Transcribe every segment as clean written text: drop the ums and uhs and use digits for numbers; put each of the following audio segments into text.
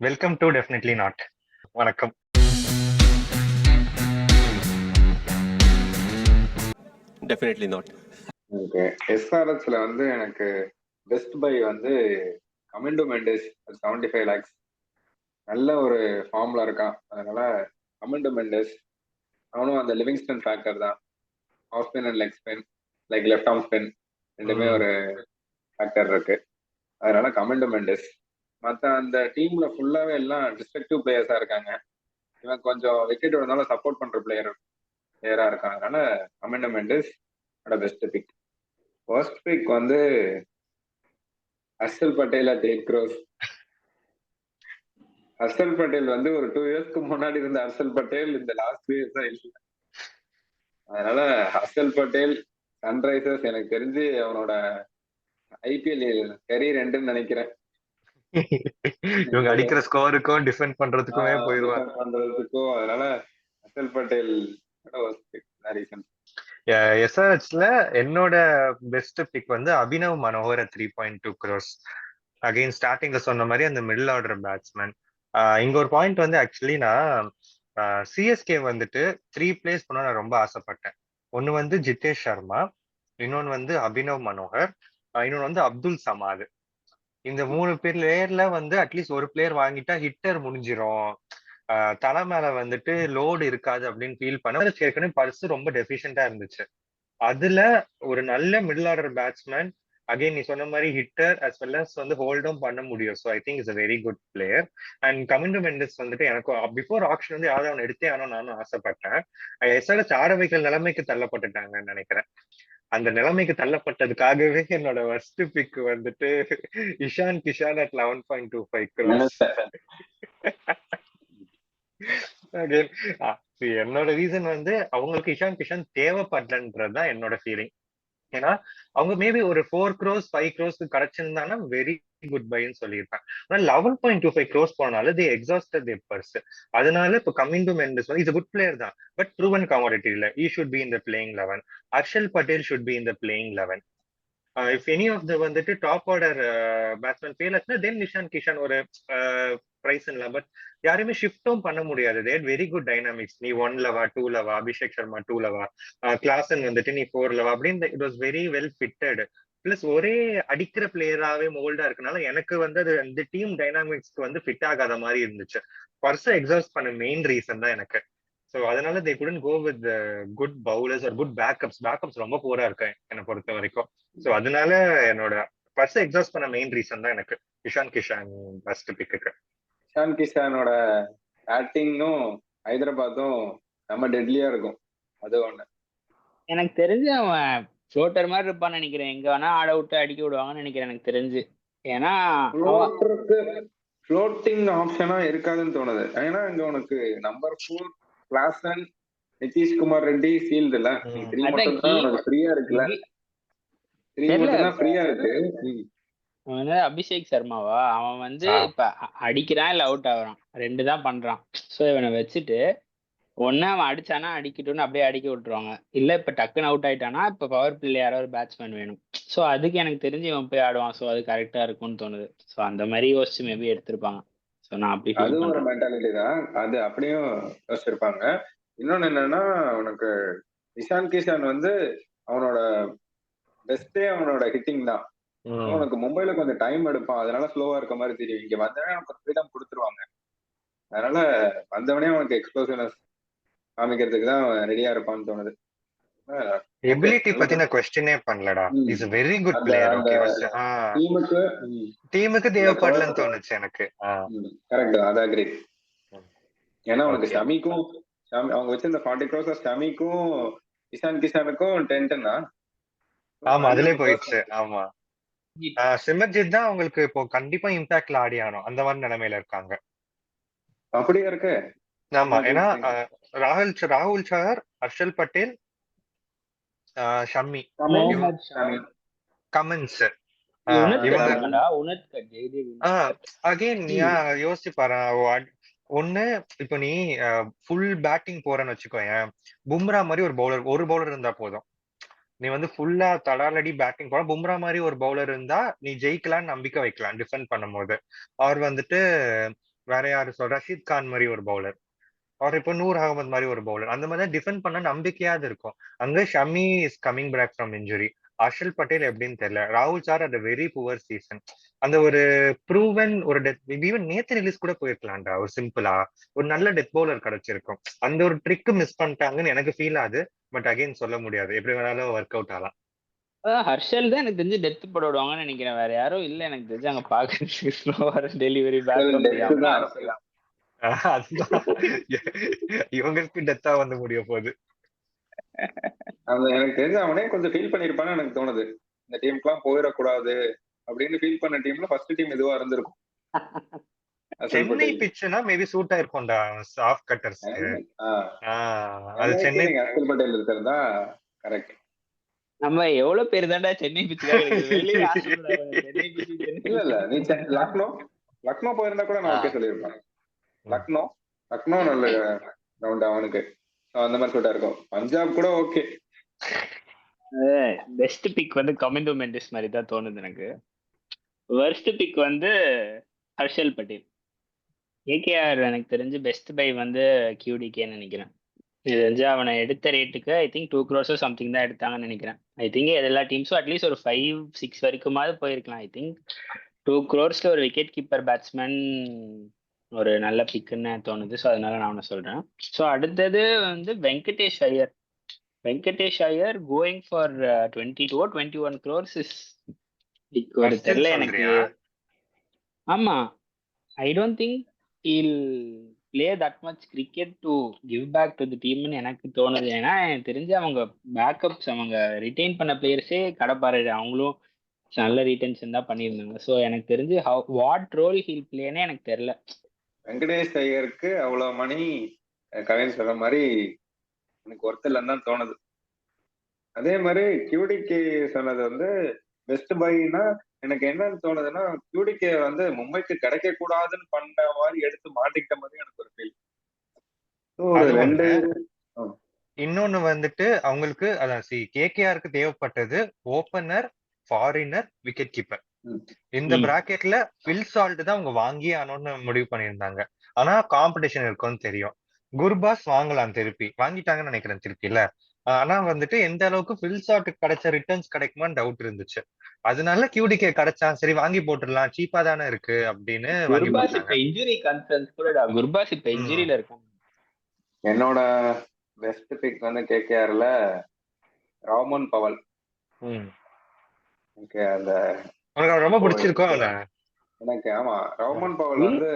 Welcome to definitely not. வணக்கம். Definitely not. Okay. எஸ்ஆர்எச்ல வந்து எனக்கு பெஸ்ட் பை வந்து கமிண்டோ மெண்டஸ் 75 lakhs. நல்ல ஒரு ஃபார்ம்ல இருக்கான். அதனால கமிண்டோ மெண்டஸ் அவனும் அந்த லிவிங்ஸ்டன் ஃபேக்டர் தான். Off spin and leg spin, like left arm spin ரெண்டுமே ஒரு ஃபேக்டர் இருக்கு. அதனால கமிண்டோ மெண்டஸ். மற்ற அந்த டீம்ல ஃபுல்லாவே எல்லாம் டிஸ்ட்ரக்டிவ் பிளேயர்ஸா இருக்காங்க. இவன் கொஞ்சம் விக்கெட் விழுந்தாலும் சப்போர்ட் பண்ற பிளேயரா இருக்கான். அதனால Kamindu மெண்டஸ் best big. First big வந்து ஹர்ஷல் பட்டேல் at 8 crores. ஹர்ஷல் பட்டேல் வந்து ஒரு 2 yearsக்கு முன்னாடி இருந்த ஹர்ஷல் பட்டேல் இந்த லாஸ்ட் 2 years தான் இல்லை. அதனால ஹர்ஷல் பட்டேல் சன்ரைசர்ஸ் எனக்கு தெரிஞ்சு அவனோட ஐபிஎல் கரியர் எண்டுன்னு நினைக்கிறேன். இவங்க அடிக்கிற ஸ்கோருக்கும் டிஃபெண்ட் பண்றதுக்குமே போயிருவாங்க. பண்றதுக்கும் அதனால ஹர்ஷல் பட்டேல் ரீசன். எஸ்ஆர்எச்ல என்னோட பெஸ்ட் பிக் வந்து Abhinav Manohar at 3.2 crores. Again ஸ்டார்டிங்ல சொன்ன மாதிரி அந்த மிடில் ஆர்டர் பேட்ஸ்மேன். இங்க ஒரு பாயிண்ட் வந்து ஆக்சுவலி நான் சிஎஸ்கே வந்துட்டு 3 பிளேஸ் பண்ண நான் ரொம்ப ஆசைப்பட்டேன். ஒன்னு வந்து ஜிதேஷ் சர்மா, இன்னொன்னு வந்து அபினவ் மனோகர், இன்னொன்னு வந்து அப்துல் சமாத். இந்த 3 பிளேயர்ல வந்து அட்லீஸ்ட் ஒரு பிளேயர் வாங்கிட்டா ஹிட்டர் முடிஞ்சிரும், தலை மேல வந்துட்டு லோடு இருக்காது அப்படின்னு ஃபீல் பண்ண. ஏற்கனவே பர்ஸ் ரொம்ப டெஃபிஷியண்டா இருந்துச்சு. அதுல ஒரு நல்ல மிடில் ஆர்டர் பேட்ஸ்மேன், அகைன் நீ சொன்ன மாதிரி ஹிட்டர் அஸ் வெல் அஸ் வந்து ஹோல்டும் பண்ண முடியும். So I think is a very good player. And Kamindu Mendis வந்துட்டு எனக்கு பிஃபோர் ஆக்ஷன் வந்து யாரும் அவன் எடுத்தே ஆனோ நானும் ஆசைப்பட்டேன். எஸ்ஆர்எச் ஆட வைக்கிற நிலைமைக்கு தள்ளப்பட்டுட்டாங்கன்னு நினைக்கிறேன். அந்த நிலைமைக்கு தள்ளப்பட்டதுக்காகவே என்னோட ஃபர்ஸ்ட் பிக் வந்துட்டு Ishan Kishan at 11.25 crores. Again, என்னோட ரீசன் வந்து அவங்களுக்கு இஷான் கிஷான் தேவைப்படலன்றதுதான் என்னோட ஃபீலிங். ஏன்னா அவங்க மேபி ஒரு 4 crores 5 crores கிடைச்சிருந்தாங்கன்னா வெரி குட் பைன்னு சொல்லியிருப்பேன். ஆனா 11.25 crores போனால தே எக்ஸாஸ்டட் தேர் பர்ஸ். அதனால இப்போ coming to Mendis is good player தான், பட் ப்ரூவன் கமாடிட்டி இல்ல. He should be in the playing 11. Harshal Patel should be in the playing 11. If any of the வந்துட்டு top order batsman fail ஆச்சுன்னா தென் நிஷான் கிஷான் ஒரு பிரைஸ் இல்லை. But யாருமே ஷிஃப்டும் பண்ண முடியாது. That very good dynamics. நீ 1 லவா 2 லவா, அபிஷேக் சர்மா 2 லவா, கிளாசன் வந்துட்டு நீ 4 லவா அப்படின்னு it was very well fitted. Plus ஒரே அடிக்கிற பிளேயராகவே மோல்டா இருக்கனால எனக்கு வந்து அது அந்த டீம் டைனாமிக்ஸ்க்கு வந்து ஃபிட் ஆகாத மாதிரி இருந்துச்சு. பர்ஸை எக்ஸாஸ்ட் பண்ண மெயின் ரீசன் தான் எனக்கு. ஸோ அதனால they couldn't go with good bowlers or good backups ரொம்ப போரா இருக்கேன் என்னை பொறுத்த வரைக்கும். ஸோ அதனால என்னோட ஃபர்ஸ்ட் எக்ஸாஸ்ட் பண்ண மெயின் ரீசன் தான் எனக்கு இஷான் கிஷான் ஃபர்ஸ்ட் பிக்கு. இஷான் கிஷானோட பேட்டிங்கும் ஹைதராபாத்தும் நம்ம டெட்லியா இருக்கும். அது ஒண்ணு எனக்கு தெரிஞ்சு அவன் ஃப்ளோட்டர் மாதிரி இருப்பான்னு நினைக்கிறேன். எங்க வேணா ஆட விட்டு அடிக்க விடுவாங்கன்னு நினைக்கிறேன் எனக்கு தெரிஞ்சு. ஏன்னா ஃப்ளோட்டிங் ஆப்ஷனா இருக்காதுன்னு தோணுது. ஏன்னா இங்க உனக்கு number 4 Klaasen, Nitish Kumar Reddy field இல்ல. 3 மட்டும் தான் உனக்கு ஃப்ரீயா இருக்குல்ல. 3 மட்டும் தான் ஃப்ரீயா இருக்கு. அபிஷேக் சர்மாவா அவன் வந்து இப்ப அடிக்கிறான் இல்ல அவுட் ஆகுறான், 2 தான் பண்றான். சோ இவனை வச்சுட்டு ஒன்னு அவன் அடிச்சானா அடிக்கட்டும்னு அப்படியே அடிக்க விட்டுருவாங்க. இல்ல இப்ப டக்குன்னு அவுட் ஆயிட்டானா இப்ப பவர் பிளே யாராவது பேட்ஸ்மேன் வேணும். சோ அதுக்கு எனக்கு தெரிஞ்சு இவன் போய் ஆடுவான். சோ அது கரெக்டா இருக்கும்னு தோணுது. சோ அந்த மாதிரி யோசிச்சு மேபி எடுத்திருப்பாங்க. சோ நான் அப்படி அது ஒரு மென்டாலிட்டி தான். அது அப்படியும் யோசிச்சிருப்பாங்க. இன்னொன்னு என்னன்னா உனக்கு இஷான் கிஷான் வந்து அவனோட பெஸ்டே அவனோட ஹிட்டிங் தான். உனக்கு மும்பைல கொஞ்சம் டைம் எடுப்பான், அதனால ஸ்லோவா இருக்க மாதிரி தெரியும். இங்க வந்தவனே அவனுக்கு ஃப்ரீடம் கொடுத்துருவாங்க. அதனால வந்தவனே அவனுக்கு எக்ஸ்ப்ளோசிவ்னஸ் காமிக்கிறதுக்கு தான் ரெடியா இருப்பான்னு தோணுது. எபிலிட்டி பத்தின क्वेश्चनே பண்ணலடா. Is a very good player. Okay டீமுக்கு தேவைப்படலன்னு தோணுச்சு எனக்கு. கரெக்ட், அது அக்ரி. ஏன்னா உனக்கு ஷமிக்கும் அவங்க வச்சிருந்த 40 crores ஷமிக்கும் இஷான் கிஷானுக்கும் 10 தான். ஆமா அதுலயே போயிடுச்சு. ஆமா சிமர்ஜித் தான் அவங்களுக்கு இப்போ கண்டிப்பா இம்பாக்ட்ல ஆடி ஆனோம் அந்த மாதிரி நிலைமையில இருக்காங்க. அப்படியே இருக்கு. ஆமா ஏன்னா ராகுல் சஹர், ஹர்ஷல் பட்டேல், ஷம்மி, கமன்ஸ், அகைன் நீ யோசிச்சு பாரு. ஒண்ணு இப்ப நீ ஃபுல் பேட்டிங் போறன்னு வச்சுக்கோயேன், பும்ரா மாதிரி ஒரு பவுலர் இருந்தா போதும். நீ வந்து ஃபுல்லா தடாலடி பேட்டிங் போற பும்ரா மாதிரி ஒரு பவுலர் இருந்தா நீ ஜெயிக்கலாம்னு நம்பிக்கை வைக்கலாம் டிஃபெண்ட் பண்ணும் போது. அவர் வந்துட்டு வேற யாரு ரஷீத் கான் மாதிரி ஒரு பவுலர், அவர் இப்போ நூர் அகமது மாதிரி ஒரு பவுலர், அந்த மாதிரி டிஃபெண்ட் பண்ண நம்பிக்கையாவது இருக்கும். அங்க Shami is coming back from injury. Harshal Patel எப்படின்னு தெரியல. ராகுல் sir had very poor season. அந்த ஒரு ப்ரூவன் ஒரு டெத், ஈவன் நேத்து ரிலீஸ் கூட போயிருக்கலாம்டா ஒரு சிம்பிளா. ஒரு நல்ல டெத் பவுலர் கிடைச்சிருக்கும். அந்த ஒரு ட்ரிக் மிஸ் பண்ணிட்டாங்கன்னு எனக்கு ஃபீல் ஆகுது. பட் அகைன் சொல்ல முடியாது, எப்படி வேணாலும் ஒர்க் அவுட் ஆகலாம். ஹர்ஷல் தான் எனக்கு தெரிஞ்சு டெத் போட விடுவாங்கன்னு நினைக்கிறேன். வேற யாரும் இல்ல எனக்கு தெரிஞ்சு அங்க பாக்குறதுக்கு ஸ்லோவா டெலிவரி டெத் தான் பேக். அதுதான் இவங்களுக்கு டெத்தா வந்து முடிய போகுது. அந்த எனக்கு தெரிஞ்ச அவனே கொஞ்சம் ஃபீல் பண்ணிருப்பான்னு எனக்கு தோணுது. இந்த டீமுக்குலாம் போயிடக்கூடாது அப்படின்னு ஃபீல் பண்ண டீம்ல ஃபர்ஸ்ட் டீம் இதுவா இருந்திருக்கும். சென்னை பிட்ச்னா மேபி சூட் ஆயிருக்கும்டா ஆஃப் கட்டர்ஸ்க்கு. அது சென்னை அக்சல் பட்டேல் இருக்கிறதா கரெக்ட். நம்ம எவ்வளவு பேர் தான்டா சென்னை பிச்சுக்காக வெளியே சென்னை பிச்சு. இல்ல நீ லக்னோ போயிருந்தா கூட நான் ஓகே சொல்லியிருப்பேன். லக்னோ நல்ல கிரவுண்ட் அவனுக்கு, அந்த மாதிரி சூட்டா இருக்கும். பஞ்சாப் கூட ஓகே. பெஸ்ட் பிக் வந்து கமிண்டோ மெண்டிஸ் மாதிரி தான் தோணுது எனக்கு. வர்ஸ்ட் பிக் வந்து ஹர்ஷல் பட்டேல். ஏகேஆர் எனக்கு தெரிஞ்சு பெஸ்ட் பை வந்து கியூடிகேன்னு நினைக்கிறேன். இது தெரிஞ்சு அவனை எடுத்த ரேட்டுக்கு ஐ திங்க் 2 crores சம்திங் தான் எடுத்தாங்கன்னு நினைக்கிறேன். ஐ திங்க் எல்லா டீம்ஸும் அட்லீஸ்ட் ஒரு 5-6 வரைக்குமாவது போயிருக்கலாம். ஐ திங்க் 2 crores ஒரு விக்கெட் கீப்பர் பேட்ஸ்மேன் ஒரு நல்ல பிக்குன்னு தோணுது. ஸோ அதனால நான் அவனை சொல்றேன். ஸோ அடுத்தது வந்து Venkatesh Iyer going for 22 or 21 crores is ஒரு தெரியல எனக்கு. ஆமா, I don't think he'll play that much cricket to give back to the டீம்னு எனக்கு தோணுது. ஏன்னா எனக்கு தெரிஞ்சு அவங்க பேக்கப்ஸ் அவங்க ரிட்டைன் பண்ண பிளேயர்ஸே கடப்பாரு, அவங்களும் நல்ல ரீட்டென்ஷன் தான் பண்ணியிருந்தாங்க. ஸோ எனக்கு தெரிஞ்சு வாட் ரோல் ஹீல் பிளேன்னு எனக்கு தெரியல. வெங்கடேஷ் ஐயருக்கு அவ்வளவு மணி கவின் சொல்ற மாதிரி எனக்கு ஒர்த் இல்லைன்னு தான் தோணுது. அதே மாதிரி கியூடிகே சொன்னது வந்து பெஸ்ட் பைனா எனக்கு என்னன்னு தோணுதுன்னா, கியூடிகே வந்து மும்பைக்கு கிடைக்க கூடாதுன்னு பண்ண மாதிரி எடுத்து மாட்டிக்கிட்ட மாதிரி எனக்கு ஒரு ஃபீல். இன்னொன்னு வந்துட்டு அவங்களுக்கு அதான் கேகேஆருக்கு தேவைப்பட்டது ஓபனர், ஃபாரினர், விக்கெட் கீப்பர். இந்த பிராக்கெட்ல ஃபில் சால்ட் தான் அவங்க வாங்கி ஆனோன்னு முடிவு பண்ணியிருந்தாங்க. ஆனா காம்படிஷன் இருக்கும்னு தெரியும். குர்பாஸ் வாங்கலாம், திருப்பி வாங்கிட்டாங்கன்னு நினைக்கிறேன் திருப்பி இல்ல. ஆனா வந்துட்டு எந்த அளவுக்கு ஃபில் சால்ட் கிடைச்ச ரிட்டர்ன்ஸ் கிடைக்குமான்னு டவுட் இருந்துச்சு. அதனால கியூடிகே கிடைச்சா சரி வாங்கி போட்டுடலாம், சீப்பா தானே இருக்கு அப்படின்னு வாங்கி போட்டாங்க. இன்ஜுரி கன்சர்ன்ஸ் கூட குர்பாஸ் இப்ப இன்ஜுரியில இருக்காங்க. என்னோட பெஸ்ட் பிக் வந்து கேகேஆர்ல ராமன் பவல். ஓகே, அந்த உனக்கு ரொம்ப பிடிச்சிருக்கோம் அவன எனக்கு. ஆமா, ராமன் பவல் வந்து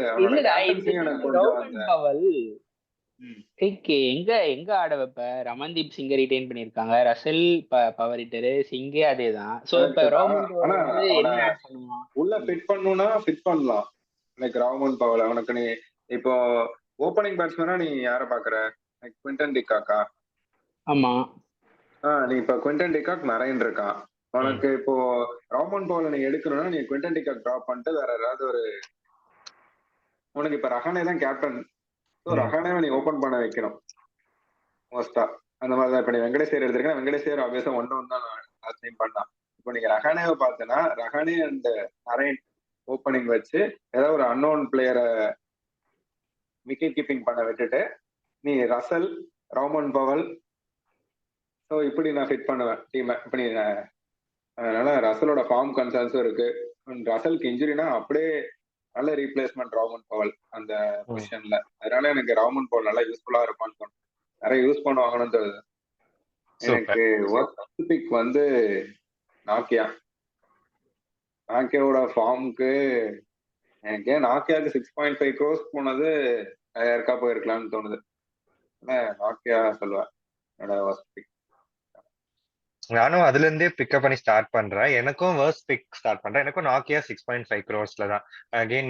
எங்க ஆட வைப்ப? ரமன்தீப் சிங்க ரிட்டைன் பண்ணிருக்காங்க, ரசல் பவர் ஹிட்டரு, சிங்கே அதேதான். சோ இப்ப உள்ள ஃபிட் பண்ணனும்னா ஃபிட் பண்ணலாம். லைக் ராமன் பவல் அவனுக்கு நீ இப்போ ஓபனிங் பேட்ஸ்மேனா நீ யார பாக்குற? லைக் குவிண்டன் டிகாக்கா. ஆமா, நீ இப்ப குவிண்டன் டிகாக் நரேன் இருக்கான். உனக்கு இப்போ ராமன் பவல் நீ எடுக்கணும்னா நீ குவிண்டன் டிகாக் டிராப் பண்ணிட்டு வேற ஏதாவது ஒரு, உனக்கு இப்ப ரஹானே தான் கேப்டன். ஸோ ரஹானே நீ ஓபன் பண்ண வைக்கணும் மோஸ்டா. அந்த மாதிரி தான் இப்ப நீ வெங்கடேஷ் எடுத்திருக்கேன். வெங்கடேஷ் ஆப்வியஸா 1-1 தான் லாஸ்ட் டைம் பண்ணான். இப்போ நீங்க ரஹானேவை பார்த்தனா ரஹானே அண்ட் நரேன் ஓப்பனிங் வச்சு ஏதாவது ஒரு அன்னோன் பிளேயரை விக்கெட் கீப்பிங் பண்ண விட்டுட்டு நீ ரசல், ராமன் பவல், ஸோ இப்படி நான் ஃபிட் பண்ணுவேன் டீமை. இப்படி அதனால ரசலோட ஃபார்ம் கன்சர்ன்ஸும் இருக்கு. ரசலுக்கு இன்ஜுரினா அப்படியே நல்ல ரீப்ளேஸ்மெண்ட் ராமன் பவல் அந்த பொசிஷன்ல. அதனால எனக்கு ராமன் பவல் நல்லா யூஸ்ஃபுல்லா இருக்கும்னு தோணும். நிறைய யூஸ் பண்ணுவாங்கன்னு தோணுது எனக்கு. ஒர்ஸ்ட் பிக் வந்து நாக்கியாவோட ஃபார்முக்கு எனக்கு நாக்கியாவுக்கு 6.5 crores போனது யாருக்கா போயிருக்கலாம்னு தோணுது. நாக்கியா சொல்லுவேன் என்னோட ஒர்ஸ்ட் பிக். நானும் அதுல இருந்தே பிக்கப் பண்ணி ஸ்டார்ட் பண்றேன். எனக்கும் வேர்ஸ்ட் பிக் ஸ்டார்ட் பண்றேன். எனக்கும் நாக்கியா 6.5 crores தான். அகெயின்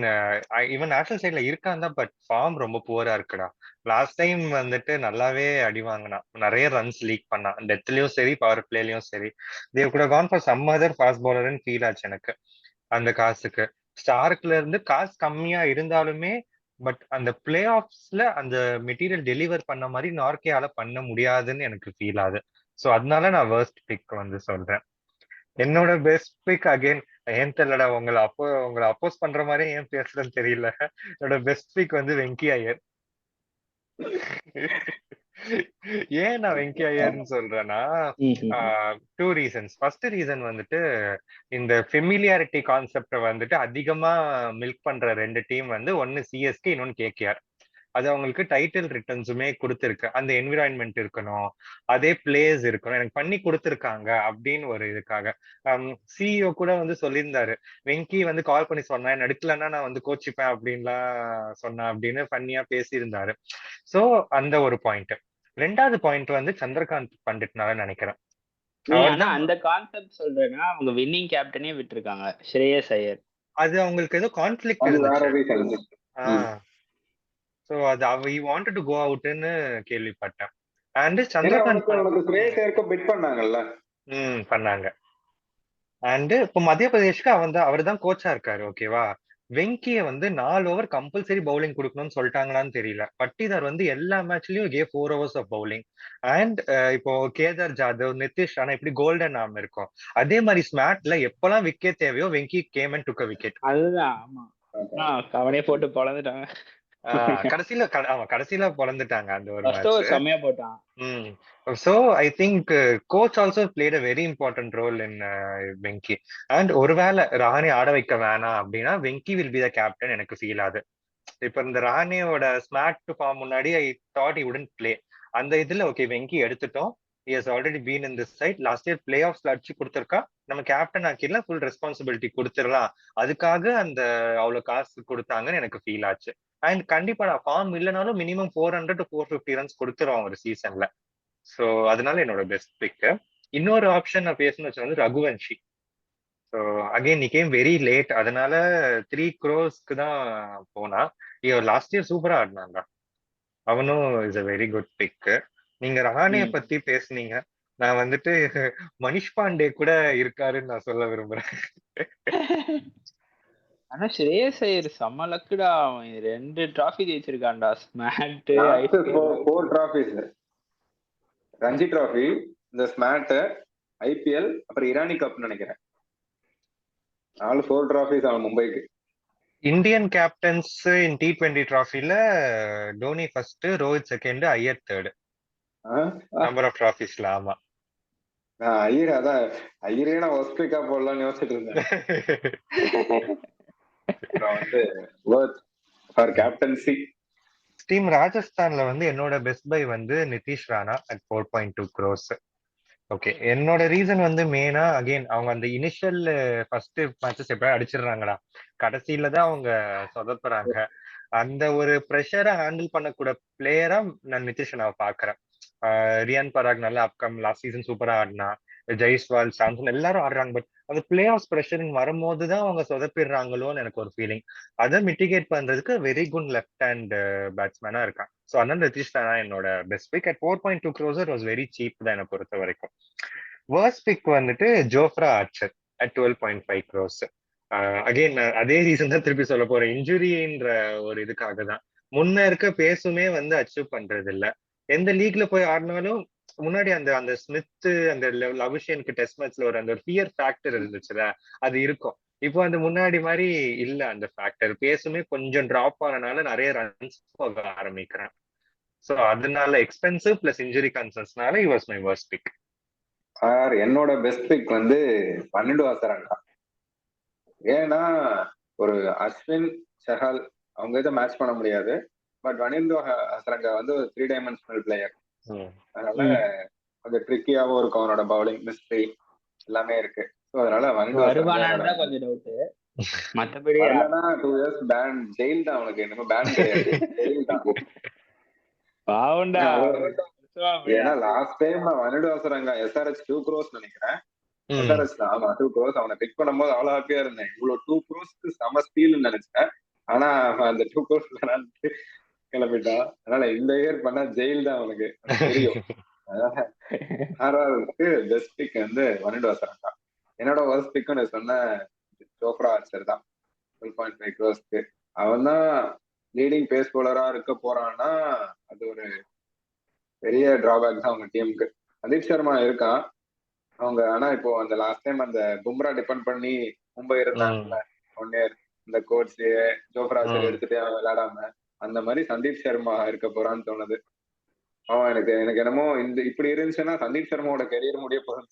ஈவன் நேஷனல் சைட்ல இருக்கான் தான், பட் ஃபார்ம் ரொம்ப புவரா இருக்குடா. லாஸ்ட் டைம் வந்துட்டு நல்லாவே அடி வாங்கினான், நிறைய ரன்ஸ் லீக் பண்ணான், டெத்லயும் சரி பவர் பிளேலயும் சரி. தேவ் கூட gone for some other fast பவுலர்னு ஃபீல் ஆச்சு எனக்கு. அந்த காசுக்கு ஸ்டார்க்ல இருந்து காசு கம்மியா இருந்தாலுமே பட் அந்த பிளே ஆஃப்ஸ்ல அந்த மெட்டீரியல் டெலிவர் பண்ண மாதிரி நார்கேயால பண்ண முடியாதுன்னு எனக்கு ஃபீல் ஆகுது. ஸோ அதனால நான் வேர்ஸ்ட் பிக் வந்து சொல்றேன். என்னோட பெஸ்ட் பிக் அகைன் ஏன் தெரியலடா, உங்களை அப்போஸ் பண்ற மாதிரி ஏன் பேசுறேன்னு தெரியல. என்னோட பெஸ்ட் பிக் வந்து வெங்கி ஐயர். ஏன் நான் வெங்கி ஐயர்னு சொல்றேன்னா, டூ ரீசன்ஸ். ஃபர்ஸ்ட் ரீசன் வந்துட்டு இந்த ஃபெமிலியாரிட்டி கான்செப்ட வந்துட்டு அதிகமா மில்க் பண்ற ரெண்டு டீம் வந்து ஒன்னு சிஎஸ்கே, இன்னொன்னு கேகேஆர். அது அவங்களுக்கு டைட்டில் ரிட்டர்ன்ஸுமே கொடுத்துருக்கு. அந்த என்விரான்மெண்ட் இருக்கணும், அதே பிளேஸ் இருக்கணும், எனக்கு பண்ணி கொடுத்துருக்காங்க அப்படின்னு ஒரு இதுக்காக. சிஇஓ கூட வந்து சொல்லியிருந்தாரு, வெங்கி வந்து கால் பண்ணி சொன்னேன், நடுக்கலன்னா நான் வந்து கோச்சிப்பேன் அப்படின்லாம் சொன்னேன் அப்படின்னு பண்ணியா பேசியிருந்தாரு. சோ அந்த ஒரு பாயிண்ட். ரெண்டாவது பாயிண்ட் வந்து சந்திரகாந்த் பண்டிட்னால நினைக்கிறேன். ஆனா அவர்தான் அந்த கான்செப்ட் சொல்றேன்னா அவங்க வின்னிங் கேப்டனே விட்டுருக்காங்க, ஸ்ரேயஸ் ஐயர். அது அவங்களுக்கு ஏதோ கான்ஃபிளிக்ட் அது வேற இருந்துச்சு. ரீசன். சோ அது he wanted to go outன்னு கேள்விப்பட்டேன். அண்ட் ஏன்னா சந்திரகாந்த் உனக்கு ஸ்ரேயஸ் ஐயருக்கு பிட் பண்ணாங்கல்ல. பண்ணாங்க. அண்ட் இப்போ மத்திய பிரதேஷ்க்கு அவர் தான் கோச்சா இருக்காரு, ஓகேவா. வெங்கிய வந்து 4 ஓவர் கம்பல்சரி பவுலிங் கொடுக்கணும்னு சொல்லிட்டாங்களான்னு தெரியல. பட்டிதார் வந்து எல்லா மேட்ச்லயும் 4 hours ஆஃப் பவுலிங். அண்ட் இப்போ கேதார் ஜாதவ், நிதிஷ் ராணா இப்படி கோல்டன் ஆர்ம் இருக்கும். அதே மாதிரி ஸ்மார்ட்ல எப்பெல்லாம் விக்கெட் தேவையோ Venky came and took wicket. அதுதான், ஆமா, அவனே போட்டு பொழந்துட்டாங்க. கடைசியில பொழந்துட்டாங்க அந்த ஒரு ஃபர்ஸ்ட் ஓவர் மேட்ச். செம்மையா போட்டான். So I think coach also played a very important role in Venky. And ஒருவேளை ரஹானே ஆட வைக்க வேணாம் அப்படின்னா Venky will be the captain எனக்கு ஃபீல் ஆகுது. இப்ப இந்த ரஹானேயோட ஸ்மார்ட் ஃபார்ம் முன்னாடி I thought he wouldn't play. அந்த இதுல ஓகே வெங்கி எடுத்துட்டோம், he has already been in this side, last year பிளே ஆஃப்ஸ்ல அடிச்சு கொடுத்துருக்கா, நம்ம கேப்டன் ஆக்கிடலாம், ஃபுல் ரெஸ்பான்சிபிலிட்டி கொடுத்துடலாம், அதுக்காக அந்த அவ்வளவு காசு கொடுத்தாங்கன்னு எனக்கு ஃபீல் ஆச்சு. அண்ட் கண்டிப்பா ஃபார்ம் இல்லைனாலும் மினிமம் 400 to 450 ரன்ஸ் கொடுத்துருவான் ஒரு சீசன்ல. சோ அதனால என்னோட பெஸ்ட் பிக். இன்னொரு ஆப்ஷன் நான் பேசணும்னு வச்சு வந்து ரகுவன்ஷி. ஸோ அகைன் நீ கேம் வெரி லேட், அதனால 3 crores தான் போனா. லாஸ்ட் இயர் சூப்பரா ஆடினாங்க, அவனும் is a very good pick. நீங்க ரஹானே பத்தி பேசுனீங்க, நான் வந்துட்டு மனிஷ் பாண்டே கூட இருக்காருன்னு நான் சொல்ல விரும்புறேன். ஆனா ஸ்ரேயஸ் ஐயர் செம்ம லக்குடா, அவன் 2 டிராஃபி ஜெயிச்சிருக்கான்டா, SMAT, four trophies, Ranji trophy, இந்த ஸ்மார்ட், ஐபிஎல், அப்புறம் இரானி கப் நினைக்கிறேன். 4 டிராஃபிஸ் அவன் மும்பைக்கு. இந்தியன் கேப்டன்ஸ் இன் T20 டிராஃபில Dhoni first, Rohit second, Iyer third number of டிராஃபிஸ்ல. ஆமா, ஐயர் அதான் ஐயரே நான் ஒஸ்ட்ரிக்கா போடலாம்னு யோசிச்சுட்டு இருந்தேன். வந்து ஃபார் கேப்டன்சி டீம் ராஜஸ்தான்ல வந்து என்னோட பெஸ்ட் பை வந்து Nitish Rana at 4.2 crores. Okay, என்னோட ரீசன் வந்து மெயினா அகைன் அவங்க அந்த இனிஷியல் ஃபர்ஸ்ட் மேட்சஸ் எப்படியா அடிச்சிடுறாங்கடா, கடைசியில தான் அவங்க சொதப்புறாங்க. அந்த ஒரு ப்ரெஷரை ஹேண்டில் பண்ணக்கூட பிளேயரா நான் நிதிஷ் ராணாவை பாக்குறேன். ரியான் பராக் நல்லா அப்கம் லாஸ்ட் சீசன் சூப்பரா ஆடினா, ஜெய்ஸ்வால், சாம்சன் எல்லாரும் ஆடுறாங்க. பட் அந்த பிளே ஆஃப் ப்ரெஷர் வரும்போது தான் அவங்க சொதப்பிடுறாங்களோன்னு எனக்கு ஒரு ஃபீலிங். அதை மிட்டிகேட் பண்றதுக்கு வெரி குட் லெஃப்ட் ஹேண்ட் பேட்ஸ்மேனா இருக்கான். ஸோ அதனால நிதிஷ் ராணா என்னோட best pick at 4.2 crores. Was very cheap தான் என்னை பொறுத்த வரைக்கும். வேர்ஸ்ட் பிக் வந்துட்டு Jofra Archer at 12.5 crores. Again அதே ரீசன் தான் திருப்பி சொல்ல போறேன், இன்ஜுரின்ற ஒரு இதுக்காக தான். முன்ன இருக்க பேசுமே வந்து அச்சீவ் பண்றது இல்ல. எந்த லீக்ல போய் ஆடினாலும் முன்னாடி அந்த அந்த ஸ்மித், அந்த அபிஷேனுக்கு டெஸ்ட் மேட்ச்ல ஒரு அந்த ஒரு ஃபியர் ஃபேக்டர் இருந்துச்சுல, அது இருக்கும். இப்போ அந்த முன்னாடி மாதிரி இல்ல அந்த ஃபேக்டர். பேசுமே கொஞ்சம் டிராப் ஆனனால நிறைய ரன்ஸ் போக ஆரம்பிக்கிறேன். சோ அதனால எக்ஸ்பென்சிவ் பிளஸ் இன்ஜுரி கன்சர்ன்ஸ்னால he was my worst pick. என்னோட பெஸ்ட் பிக் வந்து 12 வாசரங்கா. ஏன்னா ஒரு அஸ்வின், சஹால் அவங்க இதை மேட்ச் பண்ண முடியாது. பட் வனிந்து ஹசரங்கா வந்து ஒரு 3-dimensional பிளேயர். அதனால கொஞ்சம் ட்ரிக்கியாவும் இருக்கும், அவனோட பவுலிங் மிஸ்ட்ரி எல்லாமே இருக்கு. ஸோ அதனால வனிந்து வருவானான்னு கொஞ்சம் டவுட். மத்தபடி 2 years பேன், ஜெயில் தான் அவனுக்கு, என்னமோ பேன் கிடையாது, ஜெயில் தான். பாவண்டா. ஏன்னா லாஸ்ட் டைம் நான் வனிடு ஹசரங்கா SRH 2 crores நினைக்கிறேன். SRH ஆமா 2 crores அவனை பிக் பண்ணும்போது அவ்வளவு ஹாப்பியா இருந்தேன். இவ்வளவு 2 crores செம ஸ்டீல்னு நினைச்சேன். ஆனா அந்த 2 crores கிளம்பிட்டான். அதனால இந்த இயர் பண்ணா ஜெயில் தான் அவனுக்கு தெரியும். அதனால ஆறாவதுக்கு பெஸ்ட் பிக் வந்து வனிடு ஹசரங்கா. என்னோட வர்ஸ்ட் பிக்னு சொன்ன ஜோஃப்ரா ஆர்ச்சர் தான் 12.5 crores. அவன் தான் லீடிங் பேஸ் போலரா இருக்க போறான்னா அது ஒரு பெரிய டிராபேக் தான் அவங்க டீமுக்கு. சதீப் சர்மா இருக்கான், அவங்க ஆனா இப்போ அந்த லாஸ்ட் டைம் அந்த பும்ரா டிபெண்ட் பண்ணி மும்பை இருந்தாங்கல்ல 1 இயர், இந்த கோட்ஸ் ஜோஃப்ரா ஆர்ச்சர் எடுத்துட்டு அவன் விளையாடாம, அந்த மாதிரி சந்தீப் சர்மா இருக்க போறான்னு தோணுது. அவன் எனக்கு எனக்கு என்னமோ இப்படி இருந்துச்சுன்னா சந்தீப் சர்மாவோட கெரியர் முடிய போகுது.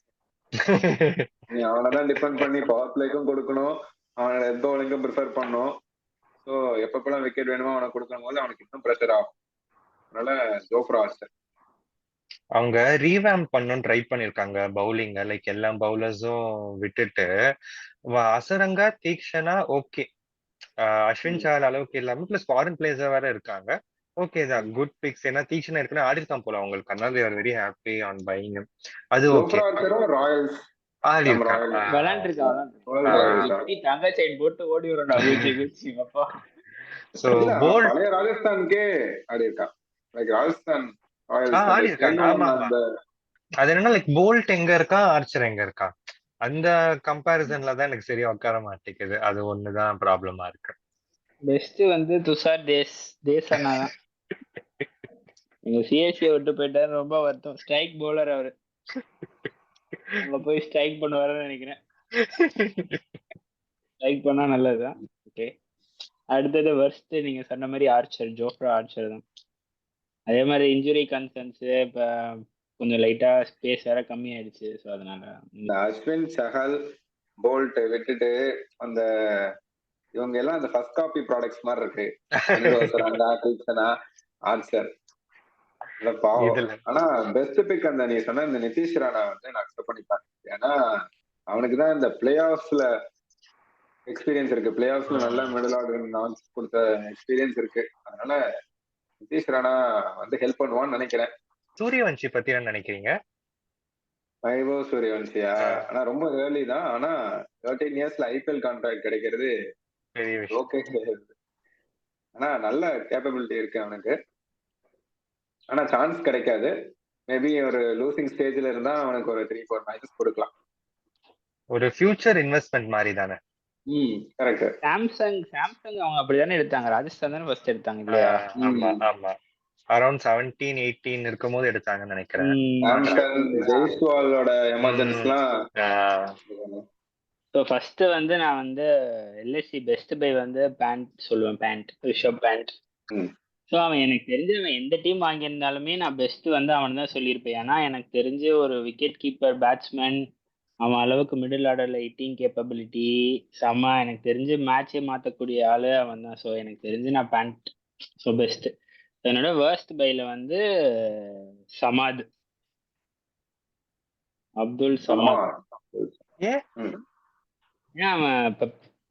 நீ அவனதான் டிபெண்ட் பண்ணி பவர் பிளேக்கும் கொடுக்கணும், அவனோட ஹெட் பவுலிங்கும் ப்ரிஃபர் பண்ணும். ஸோ எப்பப்பெல்லாம் விக்கெட் வேணுமோ அவனை கொடுக்கும் போது அவனுக்கு இன்னும் ப்ரெஷர் ஆகும். அதனால ஜோஃப்ரா ஆர்ச்சர். அவங்க ரீவேம் பண்ணணும்னு ட்ரை பண்ணிருக்காங்க பவுலிங்க, லைக் எல்லா பவுலர்ஸும் விட்டுட்டு அசரங்கா, தீக்ஷனா ஓகே, அஸ்வின் சார் அளவுக்கு இல்லாம பிளஸ் ஃபாரின் பிளேயர்ஸா வேற இருக்காங்க. ஓகே தான், குட் பிக்ஸ். ஏன்னா தீக்ஷனா ஏற்கனவே ஆடிருக்கான் போல அவங்களுக்கு, அதனால they are very happy on buying him. அது ஓகே, ஜோஃப்ரா ஆர்ச்சரும் ராயல்ஸ் ஆடி நம்ம இருக்கான். ராயல்ஸ் விளையாண்டுருக்கான். தங்க சைட் போட்டு ஓடி வரணும் குச்சி குச்சி அப்பா. சோ இல்ல போல்ட் பழைய ராஜஸ்தானுக்கே ஆடி இருக்கான். லைக் ராஜஸ்தான் ராயல்ஸ் ஆடி இருக்காங்க. ஆமா ஆமா, அந்த அது என்னன்னா லைக் போல்ட் எங்க இருக்கா, ஆர்ச்சர் எங்க இருக்கா, அந்த கம்பேரிசன்ல தான் எனக்கு சரியா உட்கார மாட்டேங்குது. அது ஒண்ணுதான் ப்ராப்ளமா இருக்கு. பெஸ்ட் வந்து துஷார் தேஸ் அண்ணா தான். எங்க சிஎஸ்சியை விட்டு போயிட்டாரு, ரொம்ப வருத்தம். ஸ்ட்ரைக் பவுலர் அவரு, அங்க போய் ஸ்ட்ரைக் பண்ணுவாருன்னு நினைக்கிறேன். ஸ்ட்ரைக் பண்ணா நல்லதுதான். ஓகே, அடுத்தது வர்ஸ்ட் நீங்க சொன்ன மாதிரி ஆர்ச்சர், ஜோஃப்ரா ஆர்ச்சர் தான். அதே மாதிரி இன்ஜுரி கன்சர்ன்ஸ் இப்ப கொஞ்சம் லைட்டா ஸ்பேஸ் வேற கம்மி ஆயிடுச்சு. ஸோ அதனால இந்த அஸ்வின், சஹல், போல்ட் விட்டுட்டு அந்த இவங்க எல்லாம் அந்த ஃபர்ஸ்ட் காப்பி ப்ராடக்ட்ஸ் மாதிரி இருக்கு. ஆர்ச்சர் பாவம். இதுல ஆனா பெஸ்ட் பிக் அந்த நீ சொன்ன இந்த நிதிஷ் ராணா வந்து நான் அக்செப்ட் பண்ணிப்பேன். ஏன்னா அவனுக்கு தான் இந்த பிளே ஆஃப்ஸ்ல எக்ஸ்பீரியன்ஸ் இருக்கு, பிளே ஆஃப்ஸ்ல நல்ல மிடில் ஆர்டர் நான்ஸ் கொடுத்த எக்ஸ்பீரியன்ஸ் இருக்கு. அதனால நிதிஷ் ராணா வந்து ஹெல்ப் பண்ணுவான்னு நினைக்கிறேன். சூரியவன்ஷி பத்தி என்ன நினைக்கிறீங்க? வைபவ் சூரியவன்சியா? ஆனா ரொம்ப ஏர்லி தான். ஆனா 13 இயர்ஸ்ல ஐபிஎல் கான்ட்ராக்ட் கிடைக்கிறது பெரிய விஷயம். ஓகே கிடையாது. ஆனா நல்ல கேப்பபிலிட்டி இருக்கு அவனுக்கு. ஆனா சான்ஸ் கிடைக்காது. மேபி ஒரு லூசிங் ஸ்டேஜ்ல இருந்தா அவனுக்கு ஒரு 3-4 மேட்சஸ் கொடுக்கலாம். ஒரு ஃபியூச்சர் இன்வெஸ்ட்மெண்ட் மாதிரி தானே. கரெக்ட். சாம்சங் அவங்க அப்படிதானே எடுத்தாங்க, ராஜஸ்தான் தானே ஃபர்ஸ்ட் எடுத்தாங்க இல்லையா? ஆமா ஆமா, அரௌண்ட் 17-18 இருக்கும் போது எடுத்தாங்கன்னு நினைக்கிறேன். சாம்சங், ஜெய்ஸ்வாலோட எமர்ஜென்ஸ்லாம். ஸோ ஃபர்ஸ்ட் வந்து நான் வந்து எல்எஸ்சி பெஸ்ட் பை வந்து பேண்ட் சொல்லுவேன், பேண்ட் ரிஷப் பேண்ட். ஸோ அவன் எனக்கு தெரிஞ்சு அவன் எந்த டீம் வாங்கியிருந்தாலுமே நான் பெஸ்ட் வந்து அவன் தான் சொல்லியிருப்பேன். ஏன்னா எனக்கு தெரிஞ்சு ஒரு விக்கெட் கீப்பர் பேட்ஸ்மேன், அவன் அளவுக்கு மிடில் ஆர்டர்ல ஹிட்டிங் கேப்பபிலிட்டி செம்ம. எனக்கு தெரிஞ்சு மேட்சே மாற்றக்கூடிய ஆளு அவன் தான். ஸோ எனக்கு தெரிஞ்சு நான் பேண்ட் ஸோ பெஸ்ட். என்னோட வேர்ஸ்ட் பைல வந்து சமாத், அப்துல் சமாத். ஏன் அவன்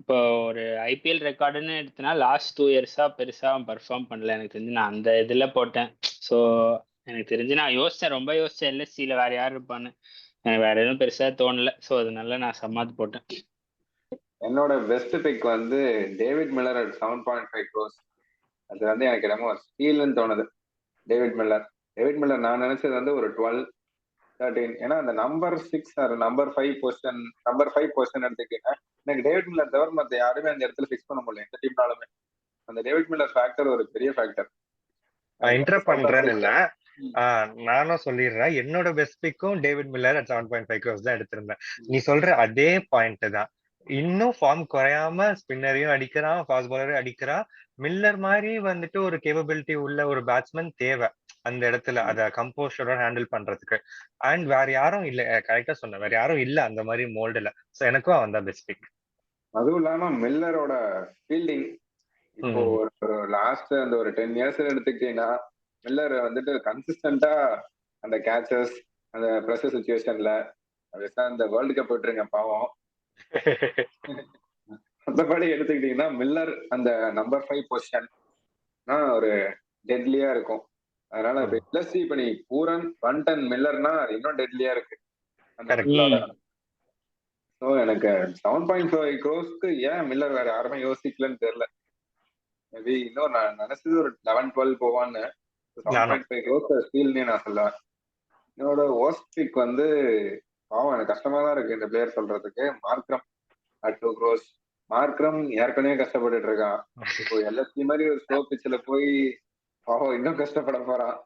இப்போ ஒரு ஐபிஎல் ரெக்கார்டுன்னு எடுத்தனா லாஸ்ட் 2 இயர்ஸா பெருசா அவன் பர்ஃபார்ம் பண்ணல. எனக்கு தெரிஞ்சு நான் அந்த இதுல போட்டேன். ஸோ எனக்கு தெரிஞ்சு நான் யோசிச்சேன், ரொம்ப யோசிச்சேன் எல்எஸ்சியில வேற யார் இருப்பான்னு. எனக்கு வேற எதுவும் பெருசா தோணல. ஸோ அதனால நான் சமாத் போட்டேன். என்னோட பெஸ்ட் பிக் வந்து டேவிட் மில்லர் at 7.5 crores. அது வந்து எனக்கு என்னமோ ஸ்டீல்னு தோணுது. டேவிட் மில்லர் நான் நினைச்சது வந்து ஒரு 12-13. ஏன்னா அந்த நம்பர் 6 ஆர் நம்பர் 5 பொசிஷன் எடுத்துக்கிட்டீங்கன்னா எனக்கு டேவிட் மில்லர் தவிர மற்ற யாருமே அந்த இடத்துல ஃபிக்ஸ் பண்ண முடியல எந்த டீம்னாலுமே. அந்த டேவிட் மில்லர் ஃபேக்டர் ஒரு பெரிய ஃபேக்டர். இன்டரப்ட் பண்றேன்னு இல்ல, நானும் சொல்லிடுறேன். என்னோட பெஸ்ட் பிக்கும் டேவிட் மில்லர் at 7.5 crores தான் எடுத்திருந்தேன். நீ சொல்ற அதே பாயிண்ட் தான். இன்னும் ஃபார்ம் குறையாம ஸ்பின்னரையும் அடிக்கிறான், ஃபாஸ்ட் பாலரையும் அடிக்கிறான். மில்லர் மாதிரி வந்துட்டு ஒரு கேப்பபிலிட்டி உள்ள ஒரு பேட்ஸ்மேன் தேவை அந்த இடத்துல, அத கம்போஸ்டரோட ஹேண்டில் பண்றதுக்கு. அண்ட் வேற யாரும் இல்ல, கரெக்டா சொன்ன, வேற யாரும் இல்ல அந்த மாதிரி மோல்டுல. சோ எனக்கும் அவன் தான் பெஸ்ட் பிக். அதுவும் இல்லாம மில்லரோட ஃபீல்டிங் இப்போ ஒரு லாஸ்ட் அந்த ஒரு 10 இயர்ஸ் எடுத்துக்கிட்டீங்கன்னா மில்லர் வந்துட்டு கன்சிஸ்டன்டா அந்த கேச்சஸ், அந்த ப்ரெஷர் சுச்சுவேஷன்ல அந்த வேர்ல்டு கப் விட்டுருங்க பாவம். மற்றபடி எடுத்துக்கிட்டீங்கன்னா மில்லர் அந்த நம்பர் 5 பொசிஷன் ஒரு டெட்லியா இருக்கும். அதனால எல்எஸ்சி இப்ப நீ பூரன் பண்டன் மில்லர்னா இன்னும் டெட்லியா இருக்கு அந்த. ஸோ எனக்கு 7.5 crores ஏன் மில்லர் வேற யாருமே யோசிக்கலன்னு தெரியல. மேபி இன்னும் நான் நினைச்சது ஒரு 11-12 போவான்னு. 7.5 crores ஸ்டீல்னே நான் சொல்லுவேன். என்னோட worst pick வந்து பாவம் எனக்கு கஷ்டமா தான் இருக்கு இந்த பிளேயர் சொல்றதுக்கு. Markram at 2 crores. மார்க்ரம் ஏற்கனவே கஷ்டப்பட்டுட்டு இருக்கான். இப்போ எல்எஸ்சி மாதிரி ஒரு ஸ்லோ பிச்சில் போய் பாவம் இன்னும் கஷ்டப்பட போறான்.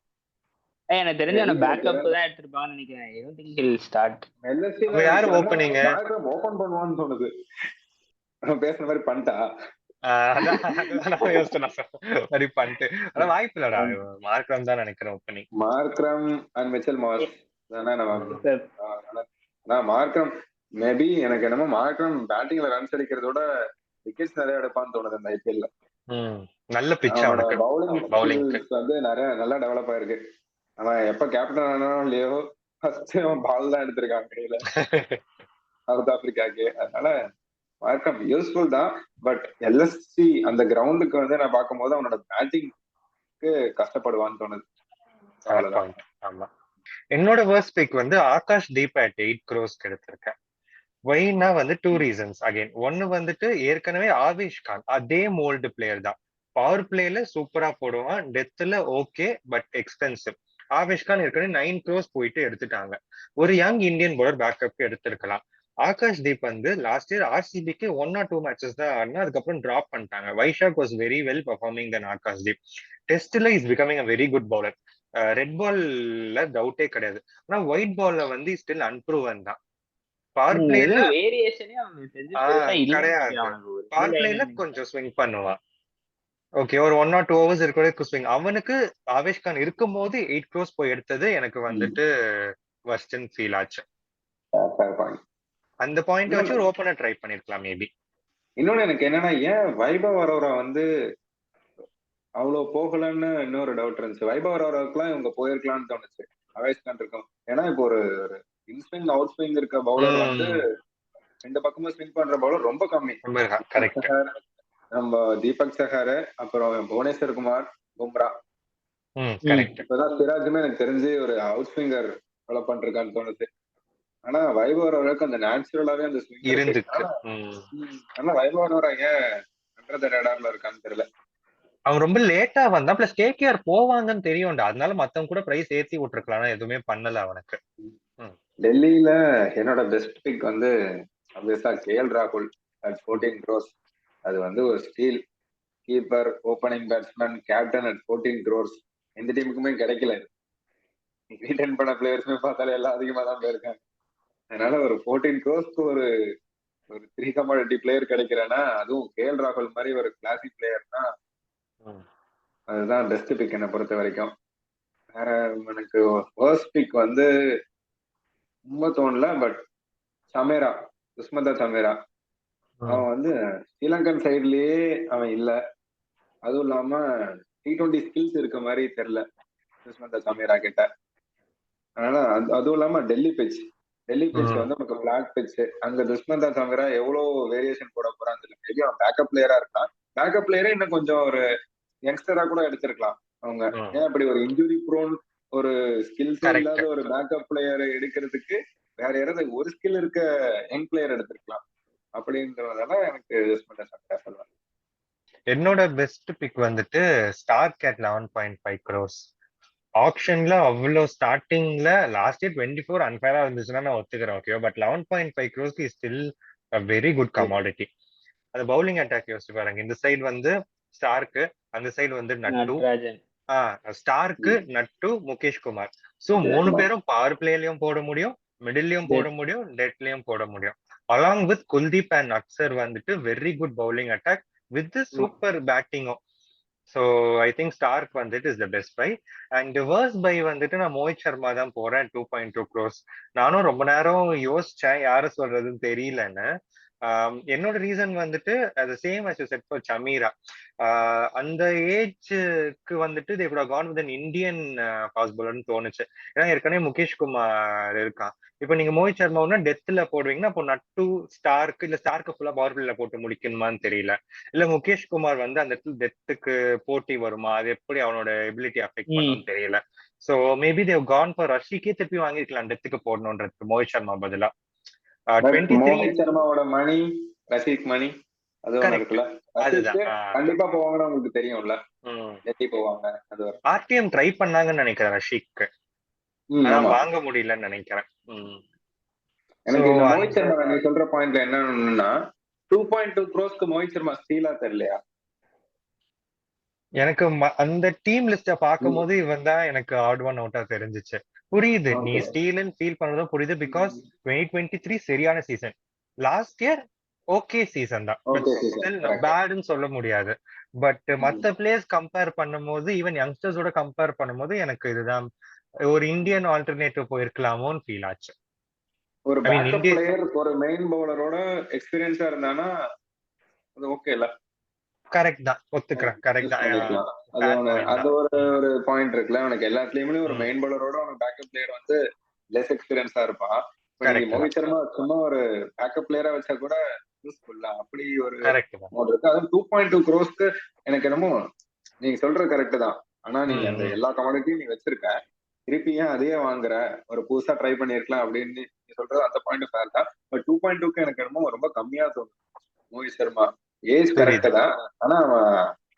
எனக்கு தெரிஞ்ச அவனை டெல்லி பேக்கப் தான் எடுத்திருப்பாங்கன்னு நினைக்கிறேன். ஐ don't think he'll start. LSC அப்ப யாரு ஓப்பனிங்? மார்க்ரம் ஓபன் பண்ணுவான்னு தோணுது. பேசுற மாதிரி பண்ணிட்டா. அதான் யோசிச்சேன் மாதிரி பண்ணிட்டு. ஆனா வாய்ப்பு இல்லடா, மார்க்ரம் தான் நினைக்கிறேன் opening. Markram and Mitchell Marsh Markram maybe எனக்கு என்னமோ மார்க்ரம் பேட்டிங்ல ரன்ஸ் அடிக்கிறதோட விக்கெட்ஸ் நிறைய எடுப்பான்னு தோணுது இந்த ஐபிஎல்ல. நல்ல பிட்ச் அவனுக்கு. பவுலிங் வந்து நிறைய நல்லா டெவலப் ஆயிருக்கு. அவன் எப்ப கேப்டன் ஆனாலும் இல்லையோ ஃபர்ஸ்ட் அவன் பால் தான் எடுத்திருக்கான் கையில சவுத் ஆப்பிரிக்காக்கு. அதனால மார்க்கம் யூஸ்ஃபுல் தான். பட் எல்எஸ்சி அந்த கிரவுண்டுக்கு வந்து நான் பார்க்கும்போது அவனோட பேட்டிங்க்கு கஷ்டப்படுவான்னு தோணுது. ஆமா. என்னோட வர்ஸ்ட் பிக் வந்து ஆகாஷ் தீப் at 8 crores எடுத்திருக்கேன். வைனா வந்து 2 reasons அகைன். ஒன்னு வந்துட்டு ஏற்கனவே ஆவேஷ் கான் அதே மோல்டு பிளேயர் தான். பவர் பிளேல சூப்பரா போடுவான், டெத்ல okay but expensive. Avesh Khan ஏற்கனவே 9 crores போயிட்டு எடுத்துட்டாங்க. ஒரு யங் இந்தியன் பவுலர் பேக்கப் எடுத்திருக்கலாம். ஆகாஷ் தீப் வந்து லாஸ்ட் இயர் ஆர்சிபிக்கு 1 or 2 matches தான் ஆடினா, அதுக்கப்புறம் டிராப் பண்ணிட்டாங்க. Vyshak was very well performing then Akash Deep. டெஸ்ட்ல is becoming a very good bowler. Red பால்ல டவுட்டே கிடையாது. ஆனா ஒயிட் பால்ல வந்து ஸ்டில் அன்ப்ரூவன் தான். பவர் பிளேல கிடையாது. பவர் பிளேல கொஞ்சம் ஸ்விங் பண்ணுவான். ஓகே, ஒரு 1 or 2 overs இருக்க ஸ்விங். அவனுக்கு ஆவேஷ் கான் இருக்கும் போது 8 crores போய் எடுத்தது எனக்கு வந்துட்டு வர்ஸ்டன் ஃபீல் ஆச்சு. அந்த பாயிண்ட் வச்சு ஒரு ஓபனர் ட்ரை பண்ணிருக்கலாம் மேபி. இன்னொன்னு எனக்கு என்னன்னா, ஏன் வைபவ் அரோரா வந்து அவ்வளவு போகலன்னு இன்னொரு டவுட் இருந்துச்சு. வைபவ் அரோராவுக்குலாம் இவங்க போயிருக்கலாம்னு தோணுச்சு ஆவேஷ் கான் இருக்கும். ஏன்னா இப்போ ஒரு இன்ஸ்விங் அவுட் ஸ்விங் இருக்க பவுலர் வந்து ரெண்டு பக்கமும் ஸ்விங் பண்ற பவுலர் ரொம்ப கம்மி. நம்ம தீபக் சஹார், அப்புறம் புவனேஸ்வர் குமார், பும்ரா, இப்பதான் சிராஜுமே எனக்கு தெரிஞ்சு ஒரு அவுட் ஸ்விங்கர் டெவலப் பண்ணிருக்கான்னு தோணுது. ஆனா வைபவ் அரோராவுக்கு அந்த நேச்சுரலாவே அந்த ஸ்விங் இருக்கு. ஆனா வைபவ் அரோரா ஏன் அண்டர் த ரேடார்ல இருக்கான்னு தெரியல. அவன் ரொம்ப லேட்டா வந்தான். பிளஸ் கேகேஆர் போவாங்கன்னு தெரியும்டா, அதனால மத்தவங்க கூட பிரைஸ் ஏத்தி விட்டுருக்கலாம். எதுவுமே பண்ணல அவனுக்கு. டெல்லியில என்னோட பெஸ்ட் பிக் வந்து கேஎல் ராகுல் at 14 crores. அது வந்து ஒரு steel. Keeper, opening batsman, captain at 14 crores. எந்த டீமுக்குமே கிடைக்கல. ரீட்டைன் பண்ண பிளேயர்ஸுமே பார்த்தாலே எல்லாம் அதிகமா தான் போயிருக்காங்க. அதனால ஒரு 14 crores ஒரு 3 commodity பிளேயர் கிடைக்கிறேன்னா, அதுவும் கேஎல் ராகுல் மாதிரி ஒரு கிளாசிக் பிளேயர்னா அதுதான் பெஸ்ட் பிக் என்னை பொறுத்த வரைக்கும். வேற எனக்கு ஃபர்ஸ்ட் பிக் வந்து ரொம்ப தோணல. பட் சமேரா, துஷ்மந்தா சமேரா, அவன் வந்து ஸ்ரீலங்கன் சைட்லயே அவன் இல்ல. அதுவும் இல்லாம T20 ஸ்கில்ஸ் இருக்க மாதிரி தெரியல துஷ்மந்தா சமேரா கிட்ட. அதனால அதுவும் இல்லாம டெல்லி பிட்ச் வந்து நமக்கு பிளாட் பிட்ச். அங்க துஷ்மந்தா சமேரா எவ்வளவு வேரியேஷன் போட போறான்னு தெரியல. மேபி அவன் பேக்கப் பிளேயரா இருக்கான். பேக்கப் பிளேயரே இன்னும் கொஞ்சம் ஒரு யங்ஸ்டரா கூட எடுத்திருக்கலாம் அவங்க. ஏன் அப்படி ஒரு இன்ஜுரி ப்ரோன் ஒரு ஸ்கில்ஸ் இல்லாத ஒரு பேக்கப் பிளேயரை எடுக்கிறதுக்கு வேற யாராவது ஒரு ஸ்கில் இருக்க யங் பிளேயர் எடுத்திருக்கலாம். அப்படின்றதால எனக்கு சொல்லுவேன். என்னோட பெஸ்ட் பிக் வந்துட்டு ஸ்டார்க் at 11.5 crores. ஆப்ஷன்ல அவ்வளவு ஸ்டார்டிங்ல லாஸ்ட் இயர் 24 அன்ஃபேரா இருந்துச்சுன்னா நான் ஒத்துக்கிறேன், okay. But 11.5 crores is still a very good commodity. அது பவுலிங் அட்டாக் யோசிச்சு பாருங்க. இந்த சைடு வந்து ஸ்டார்க்கு, அந்த சைடு வந்து நட்டு. ஸ்டார்க்கு, நட்டு, முகேஷ் குமார். சோ 3 பேரும் பவர் பிளேலயும் போட முடியும், மிடில்லயும் போட முடியும், டெட்லயும் போட முடியும். Along with Kuldeep and Axar வந்துட்டு very good bowling attack with super பேட்டிங்கும். ஸோ ஐ திங்க் ஸ்டார்க் வந்துட்டு is the best buy. And worst buy வந்துட்டு நான் மோஹித் சர்மா தான் போறேன் 2.2 crores. நானும் ரொம்ப நேரம் யோசிச்சேன் யார சொல்றதுன்னு தெரியலன்னு. என்னோட ரீசன் வந்துட்டு அது same as you said for Chameera. அந்த ஏஜ்க்கு வந்துட்டு they would have gone with an Indian fast bowlerன்னு தோணுச்சு. ஏன்னா ஏற்கனவே முகேஷ் குமார் இருக்கான். இப்ப நீங்க மோஹித் சர்மாவுன்னா டெத்ல போடுவீங்கன்னா அப்போ நட்டு, ஸ்டார்க்கு, இல்ல ஸ்டார்க்கு ஃபுல்லா பவர் பிளேல போட்டு முடிக்கணுமான்னு தெரியல. இல்ல முகேஷ் குமார் வந்து அந்த இடத்துல டெத்துக்கு போட்டி வருமா, அது எப்படி அவனோட எபிலிட்டி அஃபெக்ட் பண்ணும்னு தெரியல. So maybe they've gone for ரஷிக்கே திருப்பி வாங்கிருக்கலாம் டெத்துக்கு போடணும்ன்றது மோஹித் சர்மா பதிலா. மோஹித் சர்மாவோட மணி, ரஷீக் மணி அது இருக்குல்ல, கண்டிப்பா போவாங்கன்னு உங்களுக்கு தெரியும்ல. எப்படி போவாங்க? அது ஆர்டிஎம் ட்ரை பண்ணாங்கன்னு நினைக்கிறேன் ரஷீக்கு, ஆனா வாங்க முடியலன்னு நினைக்கிறேன். எனக்கு இந்த மோஹித் சர்மா நீ சொல்ற பாயிண்ட்ல என்னன்னா 2.2 crores மோஹித் சர்மா ஸ்டீலா தெரியலையா? எனக்கு அந்த டீம் லிஸ்ட பார்க்கும்போது இவன் தான் எனக்கு ஆட் ஒன் அவுட்டா தெரிஞ்சுச்சு. புரியுது நீ ஓகே ஸ்டீலன் ஃபீல் பண்றதும் புரியுது. பிகாஸ் 2023 சரியான season. Last year okay season தான், but okay season still correct. பேட்னு சொல்ல முடியாது. பட் மத்த பிளேயர்ஸ் கம்பேர் பண்ணும்போது, ஈவன் யங்ஸ்டர்ஸோட கம்பேர் பண்ணும்போது எனக்கு இதுதான் ஒரு இந்தியன் ஆல்டர்னேட்டிவ் போயிருக்கலாமோன்னு ஃபீல் ஆச்சு. ஒரு ஐ மீன் பேக்கப் இந்திய பிளேயர் ஒரு மெயின் பவுலரோட எக்ஸ்பீரியன்ஸா இருந்தானா அது ஓகேல, கரெக்ட் தான், ஒத்துக்கிறேன். கரெக்ட் யூஸ் தான். பண்ணிக்கலாம். அது ஃபேர் ஒண்ணு, பாயிண்ட் அது தான். ஒரு பாயிண்ட் இருக்குல்ல. உனக்கு எல்லாத்துலயுமே ஒரு ம். மெயின் பவுலரோட உனக்கு பேக்கப் பிளேயர் வந்து லெஸ் எக்ஸ்பீரியன்ஸா இருப்பான். இப்ப நீ கரெக்ட் மோஹித் தான். சர்மா சும்மா ஒரு பேக்கப் பிளேயரா வச்சா கூட யூஸ்ஃபுல்லா அப்படி ஒரு கரெக்ட் தான். மோட் இருக்கு. அதுவும் 2.2 crores எனக்கு என்னமோ நீங்க சொல்றது கரெக்ட் தான். ஆனா நீ ம், அந்த ம். எல்லா கமாடிட்டியும் நீ வச்சிருக்க, திருப்பி ஏன் அதையே வாங்குற? ஒரு புதுசா ட்ரை பண்ணிருக்கலாம் அப்படின்னு நீ சொல்றது அந்த பாயிண்ட் ஃபேர் தான். பட் 2.2க்கு எனக்கு என்னமோ ரொம்ப கம்மியா தோணுது. மோஹித் சர்மா ஏஜ் கரெக்ட் புரியுது. தான். ஆனா அவன்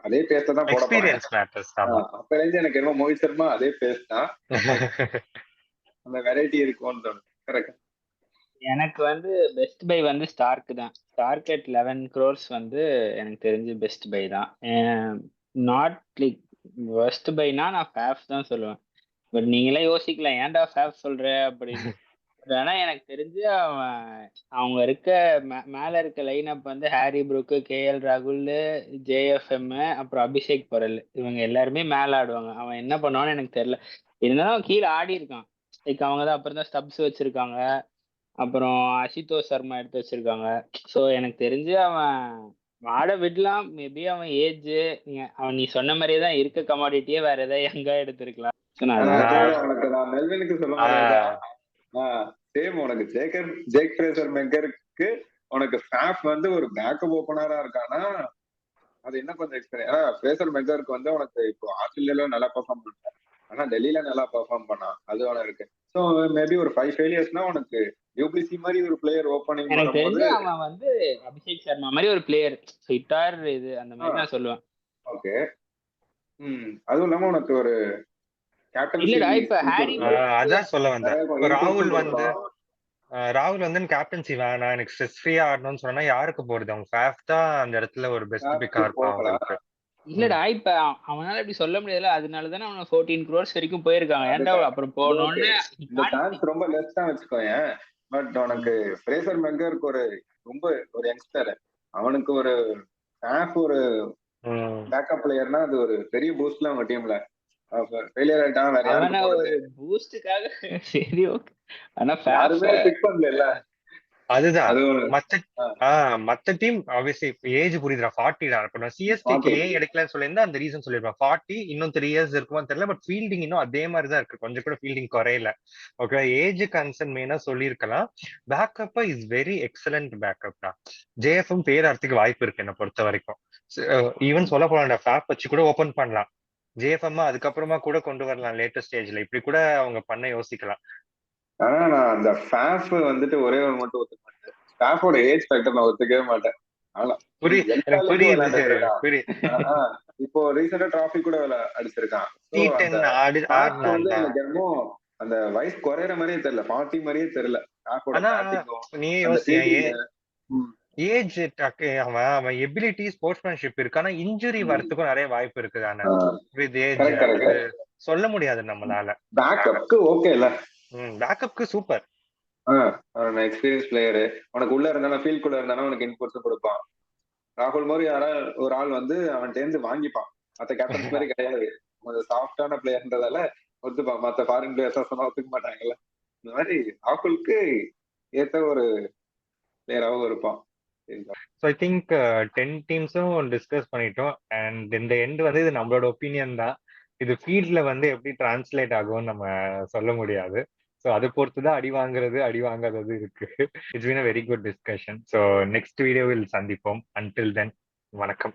அதே பேஸ்ல தான் போட போறான். Experience matters. ஆமா. அப்ப இருந்து எனக்கு என்னமோ மோஹித் சர்மா அதே பேஸ் தான். அந்த வெரைட்டி இருக்கும்னு தோணுது. கரெக்ட். எனக்கு வந்து பெஸ்ட் பை வந்து ஸ்டார்க் தான். ஸ்டார்க் அட் 11 crores வந்து எனக்கு தெரிஞ்சு பெஸ்ட் பை தான். நாட் லைக் பெஸ்ட் பைனா நான் ஃபேஃப் தான் சொல்லுவேன். பட் நீங்களே யோசிக்கலாம் ஏன்டா ஃபேஃப் சொல்ற அப்படின்னு. பட் ஆனா எனக்கு தெரிஞ்சு அவங்க இருக்க மேல இருக்க லைன் அப் வந்து ஹாரி ப்ரூக்கு, கேஎல் ராகுல், ஜேஎஃப்எம், அப்புறம் அபிஷேக் பரல், இவங்க எல்லாருமே மேல ஆடுவாங்க. அவன் என்ன பண்ணுவான்னு எனக்கு தெரியல. இருந்தாலும் அவன் கீழே ஆடி இருக்கான். லைக் அவங்க தான் அப்புறம் தான் ஸ்டப்ஸ் வச்சிருக்காங்க. அப்புறம் அசிதோஷ் சர்மா எடுத்து வச்சிருக்காங்க. ஸோ எனக்கு தெரிஞ்சு அவன் ஆட விடலாம். மேபி அவன் ஏஜ் அவன் நீ சொன்ன மாதிரியே தான் இருக்க கமாடிட்டியே வேற ஏதாவது யங்கா எடுத்திருக்கலாம். ஸோ நான் ஆனா அதனால அதே உனக்கு நான் மெல்வினுக்கு சொல்ல மாதிரியே தான். சேம் உனக்கு ஜேக் ஃப்ரேசர் மெக்கருக்கு உனக்கு ஃபேஃப் வந்து ஒரு பேக்கப் ஓபனரா இருக்கானா அது என்ன கொஞ்சம் எக்ஸ்பீரியன்ஸ். ஃப்ரேசர் மெக்கருக்கு வந்து உனக்கு இப்போ ஆஸ்திரேலியால நல்லா பெர்ஃபார்ம் பண்ணான், ஆனா டெல்லியில நல்லா பெர்ஃபார்ம் பண்ணான். அது உனக்கு இருக்கு. ஸோ மேபி ஒரு 5 ஃபெயிலியர்ஸ்னா உனக்கு யூபிசி மாதிரி ஒரு பிளேயர் ஓப்பனிங் எனக்கு வரும்போது தெரிஞ்சு அவன் வந்து அபிஷேக் சர்மா மாதிரி ஒரு பிளேயர். ஹிட்டார் இது அந்த மாதிரி நான் சொல்லுவேன். ஓகே. அதுவும் இல்லாம உனக்கு ஒரு கேப்டன்சி இல்லடா இப்ப ஹாரி அதான் சொல்ல வந்தேன். இப்ப ராகுல் இன்புட்ஸும் வந்து கொடுப்பான். ராகுல் வந்து கேப்டன்சி வேணாம், எனக்கு ஸ்ட்ரெஸ் ஃப்ரீயா ஆடணும்னு சொன்னா யாருக்கு போறது? அவங்க ஃபேஃப் தான் அந்த இடத்துல ஒரு பெஸ்ட் பிக்கா இருப்பான் போகலாம். அவங்களுக்கு. இல்லடா இப்ப அவனால இப்படி சொல்ல முடியாதுல. அதனாலதானே அவன 14 crores வரைக்கும் போயிருக்காங்க. ஏன்டா அப்புறம் போனோன்னு இந்த சான்ஸ் ரொம்ப லெஸ் தான் வச்சுக்கோங்க. பட் உனக்கு ஃப்ரேசர் மெக்கருக்கு ஒரு ரொம்ப ஒரு யங்ஸ்டர், அவனுக்கு ஒரு ஸ்டாஃப் ஒரு பேக்கப் பிளேயர்னா அது ஒரு பெரிய பூஸ்ட்ல அவங்க டீம்ல. ஃபெயிலியர் ஆயிட்டான் வேற யாருக்கு அவன போறது? ஒரு பூஸ்டுக்காக சரி ஓகே. ஆனா யாருமே பிக் பண்ணல. அதுதான் அது ஒரு மத்த டீம் ஆப்வியஸ்லி ஏஜ் புரியுதுடா, 40 தான். இப்ப நான் சிஎஸ்டிக்கு 40. ஏன் எடுக்கலன்னு சொல்லியிருந்தா அந்த ரீசன் சொல்லிருப்பேன். 40 இன்னும் 3 இயர்ஸ் இருக்குமான்னு தெரியல. பட் ஃபீல்டிங் இன்னும் அதே மாதிரி தான் இருக்கு, கொஞ்சம் கூட ஃபீல்டிங் குறையல. ஓகே, ஏஜ் கன்சர்ன் மெயினா சொல்லியிருக்கலாம். Backup is very excellent backup தான். ஜேஎஃப்எம் பேரார்த்துக்கு வாய்ப்பு இருக்கு என்ன பொறுத்த வரைக்கும். ஈவன் சொல்ல போனா ஃபேப் வச்சு கூட ஓபன் பண்ணலாம். ஜேஎஃப்எம் அதுக்கப்புறமா கூட கொண்டு வரலாம் லேட்டஸ்ட் ஸ்டேஜ்ல. இப்படி கூட அவங்க பண்ண யோசிக்கலாம். ஆனா நான் அந்த ஃபேஃப் வந்துட்டு ஒரே ஒரு மட்டும் ஒத்துக்க மாட்டேன். ஸ்டாஃபோட ஏஜ் ஃபேக்டர் நான் ஒத்துக்கவே மாட்டேன். ஆனா எனக்கு புரியுது. இப்போ ரீசெண்டா டிராஃபி கூட அடிச்சிருக்கான். T10 வந்து ஆடுனான்டா. எனக்கு என்னமோ அந்த வயசு குறையற மாதிரியே தெரியல, 40 மாதிரியே தெரியல. ஆனா நீ ஏஜ் அவன் எபிலிட்டி ஸ்போர்ட்ஸ்மேன்ஷிப் இருக்கு. ஆனா இன்ஜுரி வரத்துக்கும் நிறைய வாய்ப்பு இருக்குதானே வித் ஏஜ். சொல்ல முடியாது நம்மளால. பேக்கப்க்கு ஓகேல, பேக்கப்க்கு சூப்பர். எக்ஸ்பீரியன்ஸ் பிளேயர் உனக்கு உள்ள இருந்தாலும் ஃபீல்ட் குள்ள இருந்தாலும் உனக்கு இன்புட்ஸ் கொடுப்பான். ராகுல் மாதிரி யாராவது ஒரு ஆள் வந்து அவன் சேர்ந்து வாங்கிப்பான். மத்த கேப்டன்ஸ் மாதிரி கிடையாது, கொஞ்சம் சாஃப்டான பிளேயர்ன்றதால ஒத்துப்பான். மத்த ஃபாரின் பிளேயர்ஸ் சொன்னா ஒத்துக்க மாட்டாங்கல்ல. இந்த மாதிரி ராகுலுக்கு ஏத்த ஒரு பிளேயராகவும் இருப்பான். ஸோ ஐ திங்க் 10 டீம்ஸும் டிஸ்கஸ் பண்ணிட்டோம். அண்ட் இந்த எண்ட் வந்து இது நம்மளோட ஒப்பீனியன் தான். இது ஃபீல்ட்ல வந்து எப்படி டிரான்ஸ்லேட் ஆகும்னு நம்ம சொல்ல முடியாது. ஸோ அதை பொறுத்து தான் அடி வாங்குறது அடி வாங்காதது இருக்கு. It's been a very good discussion. So next வீடியோவில் சந்திப்போம். அன்டில் தென், வணக்கம்.